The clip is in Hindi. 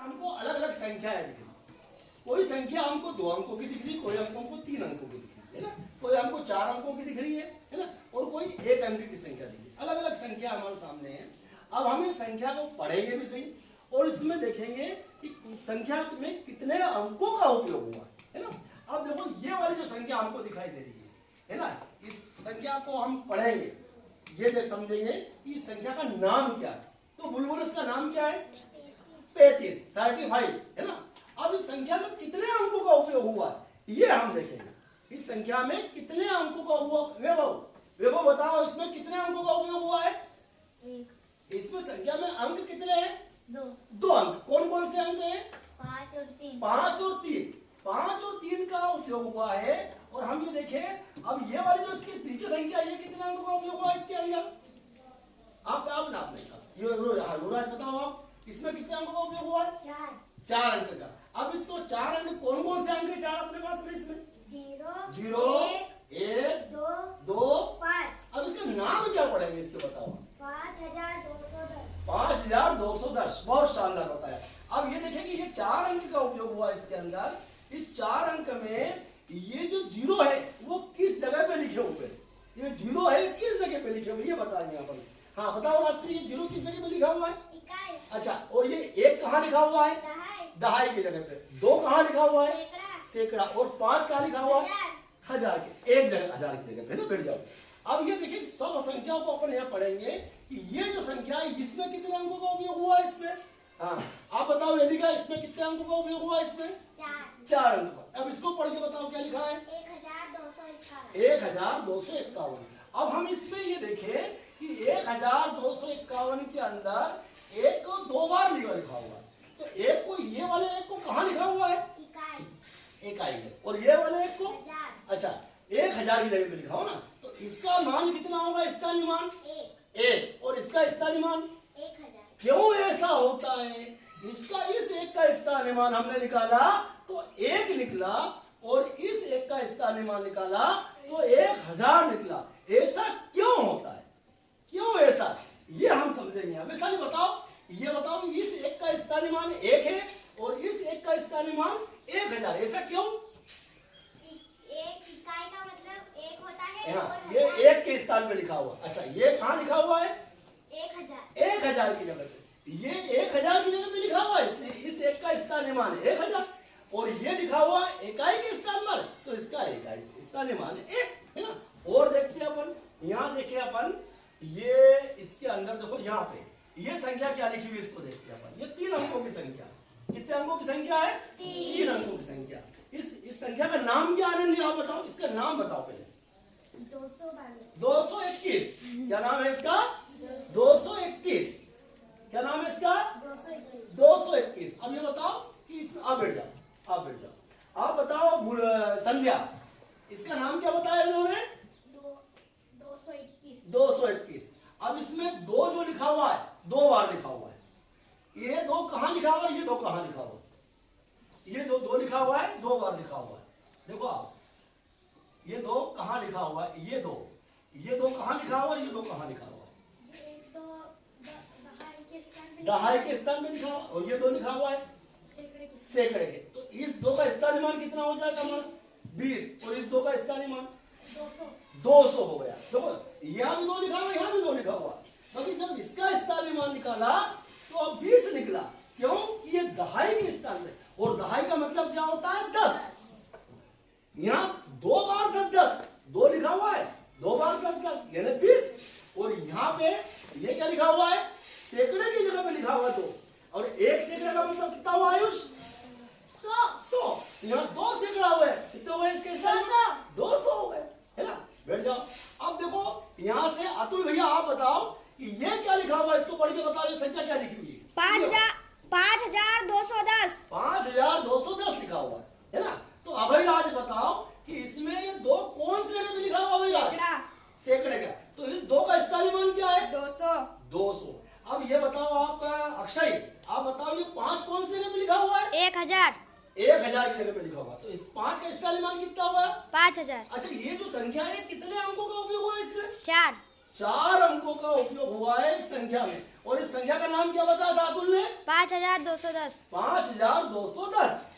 हमको अलग अलग संख्याएं दिख रही। कोई संख्या हमको 2 अंकों की दिख रही, कोई हमको 3 अंकों की दिख रही है ना, कोई हमको 4 अंकों की दिख रही है ना, और कोई 1 अंक की संख्या दिख रही है। अलग अलग संख्या हमारे सामने है। अब हम इस संख्या को पढ़ेंगे भी सही और इसमें देखेंगे कि संख्या में कितने अंकों का उपयोग हुआ है ना। अब देखो ये वाली जो संख्या हमको दिखाई दे रही है ना, इस संख्या को हम पढ़ेंगे, ये देख समझेंगे कि इस संख्या का नाम क्या है। तो बुलबुल इसका नाम क्या है? 35 है ना। अब इस संख्या में कितने अंकों का उपयोग हुआ है ये हम देखेंगे। इस संख्या में कितने अंकों का हुआ? वैभव बताओ, इसमें कितने अंकों का उपयोग हुआ है? इसमें संख्या में अंक कितने हैं? 2 अंक। कौन कौन से अंक हैं? 5 और 3। 5 और 3। 5 और 3 का उपयोग हुआ है। और हम ये देखें, अब ये वाली जो इसकी नीचे संख्या, ये कितने अंकों का उपयोग हुआ है इसके अंदर? आप नाप नहीं का युवराज बताओ आप, इसमें कितने अंकों का उपयोग हुआ है? 4 अंक का। अब इसको 4 अंक कौन कौन से अंक है 4 अपने पास में? इसमें 0 1 2 5। अब इसका नाम क्या पढ़ेंगे इसके बताओ? 5210। 5210। बहुत शानदार बताया। अब ये देखें कि ये 4 अंक का उपयोग हुआ इसके अंदर। इस 4 अंक में ये जो 0 है वो किस जगह पे लिखे हुए? ये 0 है किस जगह पे लिखे हुए ये बताएंगे अपन। हाँ बताओ राजश्री, ये 0 किस जगह पे लिखा हुआ है? इकाई। अच्छा, और ये 1 कहाँ लिखा हुआ है? दहाई की जगह पे। 2 कहाँ लिखा हुआ है? सैकड़ा। और 5 कहाँ लिखा हुआ है? हजार के। एक जगह हजार की जगह पे ना बैठ जाओ। अब ये देखिए सब संख्याओं को अपन यहाँ पढ़ेंगे कि ये जो संख्या है इसमें कितने अंकों का उपयोग हुआ है इसमें? हाँ आप बताओ वेदिका, इसमें कितने अंकों का उपयोग हुआ है इसमें? 4 अंक का। अब इसको पढ़ के बताओ क्या लिखा है? 1251। अब हम इसमें ये देखें कि 1251 के अंदर 1 को 2 बार लिखा हुआ है। तो 1 को, ये वाले 1 को कहाँ लिखा हुआ है? इकाई है। और ये वाले 1 को? अच्छा 1000 की जगह पे लिखा हो ना। तो इसका मान कितना होगा? स्थानीय मान 1। और इसका स्थानीय मान 1000। क्यों ऐसा होता है? इसका इस 1 का स्थानीय मान हमने निकाला तो 1 निकला, और इस 1 का स्थानीय मान निकाला तो 1000 निकला। ऐसा क्यों होता है? क्यों ऐसा, ये हम समझेंगे। अब ऐसा नहीं बताओ, ये बताओ इस 1 का स्थानीय मान 1 है और इस 1 का स्थानीय मान 1000। ऐसा क्यों? एक इकाई का मतलब 1 होता है। हाँ, ये 1 के स्थान पे लिखा हुआ। अच्छा ये कहाँ लिखा हुआ है? 1000 की जगह पे। ये 1000 की जगह पे लिखा हुआ है, इसलिए इस 1 का स्थानीय मान 1000। और ये लिखा हुआ है इकाई के स्थान पर, तो इसका इकाई स्थानीय मान 1 है ना। और देखते हैं अपन, यहाँ देखिए अपन, ये इसके अंदर देखो यहाँ पे ये संख्या क्या लिखी हुई इसको देखते हैं अपन। ये 3 अंकों की संख्या। कितने अंकों की संख्या है? 3 अंकों की संख्या। इस संख्या का नाम क्या है? आप बताओ, इसका नाम बताओ पहले। 221। क्या नाम है इसका? 221। क्या नाम है इसका? 221। अब ये बताओ कि इसमें, आप बैठ जाओ, आप बैठ जाओ। आप बताओ संध्या, इसका नाम क्या बताया इन्होंने? 221। अब इसमें 2 जो लिखा हुआ है 2 बार लिखा हुआ है। ये 2 कहाँ लिखा हुआ है? ये 2 कहाँ लिखा हुआ है? ये 2 लिखा हुआ है, 2 बार लिखा हुआ है। देखो आप, ये 2 कहाँ लिखा हुआ है? ये 2 कहाँ लिखा हुआ है? ये 2 कहाँ लिखा हुआ है? दहाई के स्थान में लिखा हुआ। और ये 2 लिखा हुआ है सैकड़े के। तो इस 2 का स्थानीय मान कितना हो जाएगा हमारा? 20। और इस 2 का स्थानीय मान 200 हो गया। देखो यहाँ भी 2 लिखा हुआ, यहाँ भी 2 लिखा हुआ। बाकी जब इसका स्थानीय मान निकाला तो अब 20 निकला। क्यों? ये दहाई के स्थान में। और दहाई का मतलब क्या होता है? 10। यहाँ 2 बार 10, 2 लिखा हुआ है, 2 बार 10 यानी 20। और यहाँ पे ये क्या लिखा हुआ है? सैकड़े की जगह पे लिखा हुआ 2। और 1 सैकड़े का मतलब कितना हुआ आयुष? 100। यहाँ 2 सैकड़ा हुआ है, कितने हुए इसके? 200 हो गए है ना। बैठ जाओ। अब देखो यहाँ से अतुल भैया आप बताओ कि ये क्या लिखा हुआ है, इसको पढ़ के बताओ। ये संख्या क्या लिखी हुई है? 5210। 5210 लिखा हुआ है ना। तो अभय राज बताओ कि इसमें ये 2 कौन से जगह पे लिखा हुआ? अभय राज सैकड़े का। तो इस 2 का स्थानीय मान क्या है? 200। अब ये बताओ आप अक्षय, आप बताओ ये 5 कौन से जगह पे लिखा हुआ है? 1000 की जगह पे लिखा हुआ। तो इस 5 का स्थानीय मान कितना हुआ? 5000। अच्छा ये जो संख्या है कितने अंकों का उपयोग हुआ है इसमें? 4। 4 अंकों का उपयोग हुआ है इस संख्या में। और इस संख्या का नाम क्या बताया था अतुल ने? 5210। 5210।